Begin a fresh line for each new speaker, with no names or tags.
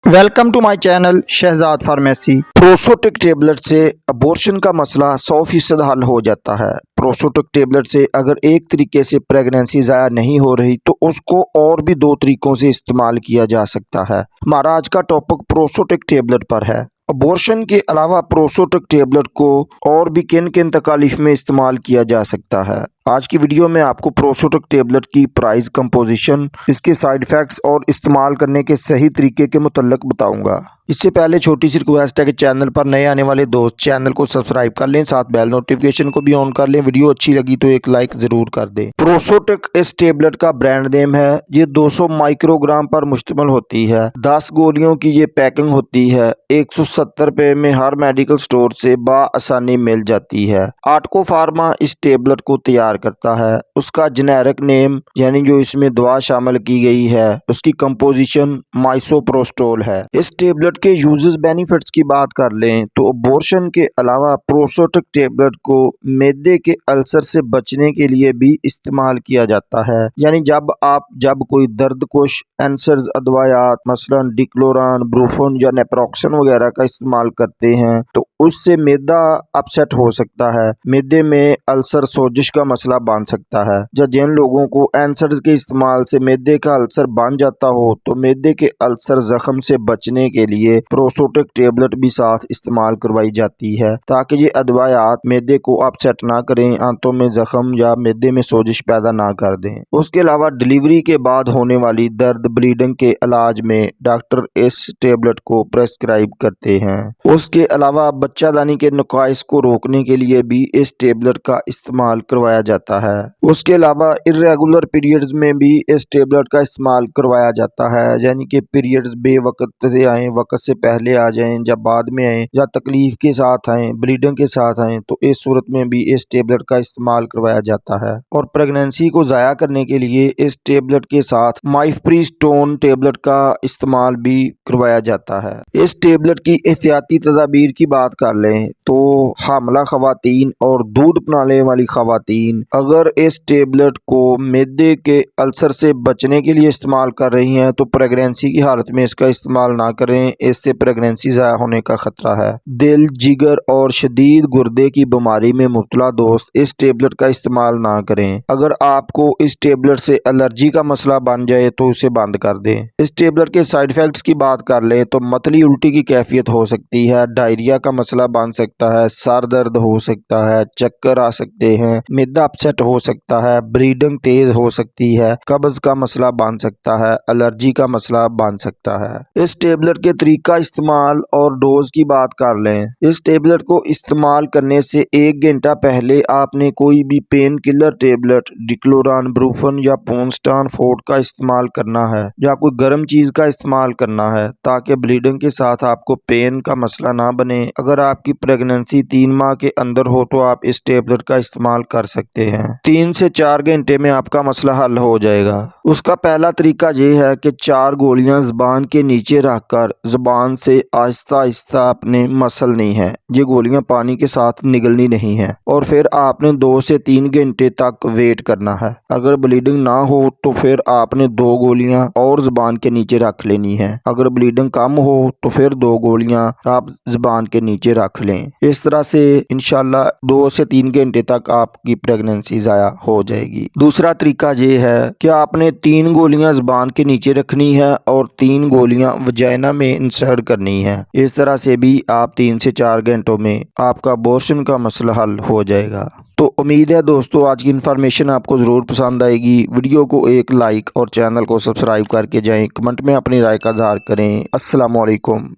Welcome to my channel Shahzad pharmacy. प्रोसोटिक tablet से abortion का मसला 100% हल हो जाता है। प्रोसोटिक टेबलेट से अगर एक तरीके से प्रेगनेंसी ज़ाया नहीं हो रही तो उसको और भी 2 तरीकों से इस्तेमाल किया जा सकता है। हमारा आज का टॉपिक प्रोसोटिक टेबलेट पर है। अबॉर्शन के अलावा प्रोसोटिक टेबलेट को और भी किन किन तकालीफ में इस्तेमाल किया जा सकता है। आज की वीडियो में आपको प्रोसोटिक टेबलेट की प्राइस, कंपोजिशन, इसके साइड इफ़ेक्ट्स और इस्तेमाल करने के सही तरीके के मुतल्लिक बताऊंगा। इससे पहले छोटी सी रिक्वेस्ट है कि चैनल पर नए आने वाले दोस्त चैनल को सब्सक्राइब कर लें, साथ बेल नोटिफिकेशन को भी ऑन कर लें। वीडियो अच्छी लगी तो एक लाइक ज़रूर कर दें। प्रोसोटिक इस टेबलेट का ब्रांड नेम है। ये 200 माइक्रोग्राम पर मुश्तमिल होती है। 10 गोलियों की ये पैकिंग होती है। 170 रुपये में हर मेडिकल स्टोर से बाआसानी मिल जाती है। आर्टको फार्मा इस टेबलेट को तैयार करता है। उसका जेनेरिक नेम यानी जो इसमें दवा शामिल की गई है उसकी कंपोजिशन माइसोप्रोस्टोल है। इस टेबलेट के यूजेस बेनिफिट्स की बात कर लें तो अबॉर्शन के अलावा प्रोसोटिक टेबलेट को मैदे के अल्सर से बचने के लिए भी इस्तेमाल किया जाता है। यानी जब कोई दर्दकुश एंसर्स अदवायात मसलन डिक्लोरान, ब्रूफन या नेप्रोक्सन वगैरह का इस्तेमाल करते हैं तो उससे मैदा अपसेट हो सकता है। मैदे में अल्सर, सोजिश का मसला बन सकता है। या जिन लोगों को एंसर्स के इस्तेमाल से मैदे का अल्सर बन जाता हो तो मैदे के अल्सर जख्म से बचने के लिए प्रोसोटिक टेबलेट भी साथ इस्तेमाल करवाई जाती है ताकि ये अदवायात मैदे को अपसेट ना करें, आंतों में जख्म या मैदे में सोजिश पैदा ना कर दें। उसके अलावा डिलीवरी के बाद होने वाली दर्द, ब्लीडिंग के इलाज में डॉक्टर इस टेबलेट को प्रेस्क्राइब करते हैं। उसके अलावा बच्चादानी के नुकाइस को रोकने के लिए भी इस टेबलेट का इस्तेमाल करवाया जाता है। उसके अलावा इर्रेगुलर पीरियड्स में भी इस टेबलेट का इस्तेमाल करवाया जाता है। यानी कि पीरियड्स बेवक्त से आए, वक्त से पहले आ जाएं, जब बाद में आए या तकलीफ के साथ आए, ब्लीडिंग के साथ आए तो इस सूरत में भी इस टेबलेट का इस्तेमाल करवाया जाता है। और प्रेगनेंसी को ज़ाया करने के लिए इस टेबलेट के साथ माइफप्रीस्टोन टेबलेट का इस्तेमाल भी करवाया जाता है। इस टेबलेट की एहतियाती तदाबीर की बात कर लें तो हामला खवातीन और दूध पिलाने वाली खवातीन अगर इस टेबलेट को मैदे के अल्सर से बचने के लिए इस्तेमाल कर रही हैं तो प्रेगनेंसी की हालत में इसका इस्तेमाल ना करें। इससे प्रेगनेंसी ज़ाया होने का खतरा है। दिल, जिगर और शदीद गुर्दे की बीमारी में मुब्तला दोस्त इस टेबलेट का इस्तेमाल ना करें। अगर आपको इस टेबलेट से एलर्जी का मसला बन जाए तो उसे बंद कर दें। इस टेबलेट के साइड इफेक्ट्स की बात कर ले तो मतली उल्टी की कैफियत हो सकती है, डायरिया का मसला बन सकता है, सर दर्द हो सकता है, चक्कर आ सकते हैं, मैदा अपसेट हो सकता है, ब्लीडिंग तेज हो सकती है, कब्ज का मसला बन सकता है, एलर्जी का मसला बन सकता है। इस टेबलेट के तरीका इस्तेमाल और डोज की बात कर लें। इस टेबलेट को इस्तेमाल करने से 1 घंटा पहले आपने कोई भी पेन किलर टेबलेट, डिक्लोरान, ब्रूफन या पोनस्टान फोर्ट का इस्तेमाल करना है या कोई गर्म चीज का इस्तेमाल करना है ताकि ब्लीडिंग के साथ आपको पेन का मसला ना बने। अगर आपकी प्रेगनेंसी 3 माह के अंदर हो तो आप इस टेबलेट का इस्तेमाल कर सकते हैं। 3 से 4 घंटे में आपका मसला हल हो जाएगा। उसका पहला तरीका ये है कि 4 गोलियां ज़ुबान के नीचे रखकर ज़ुबान से आहिस्ता आहिस्ता आपने मसलनी है। ये गोलियां पानी के साथ निगलनी नहीं है और फिर आपने 2 से 3 घंटे तक वेट करना है। अगर ब्लीडिंग ना हो तो फिर आपने 2 गोलियां और ज़ुबान के नीचे रख लेनी है। अगर ब्लीडिंग कम हो तो फिर 2 गोलियां आप ज़ुबान के नीचे रख लें। इस तरह से इंशाल्लाह 2 से 3 घंटे तक आपकी प्रेगनेंसी ज़ाया हो जाएगी। दूसरा तरीका ये है कि आपने 3 गोलियां ज़ुबान के नीचे रखनी है और 3 गोलियां वजाइना में इंसर्ट करनी है। इस तरह से भी आप 3 से 4 घंटों में आपका अबॉर्शन का मसला हल हो जाएगा। तो उम्मीद है दोस्तों आज की इन्फॉर्मेशन आपको ज़रूर पसंद आएगी। वीडियो को एक लाइक और चैनल को सब्सक्राइब करके जाएं। कमेंट में अपनी राय का इज़हार करें। अस्सलाम वालेकुम।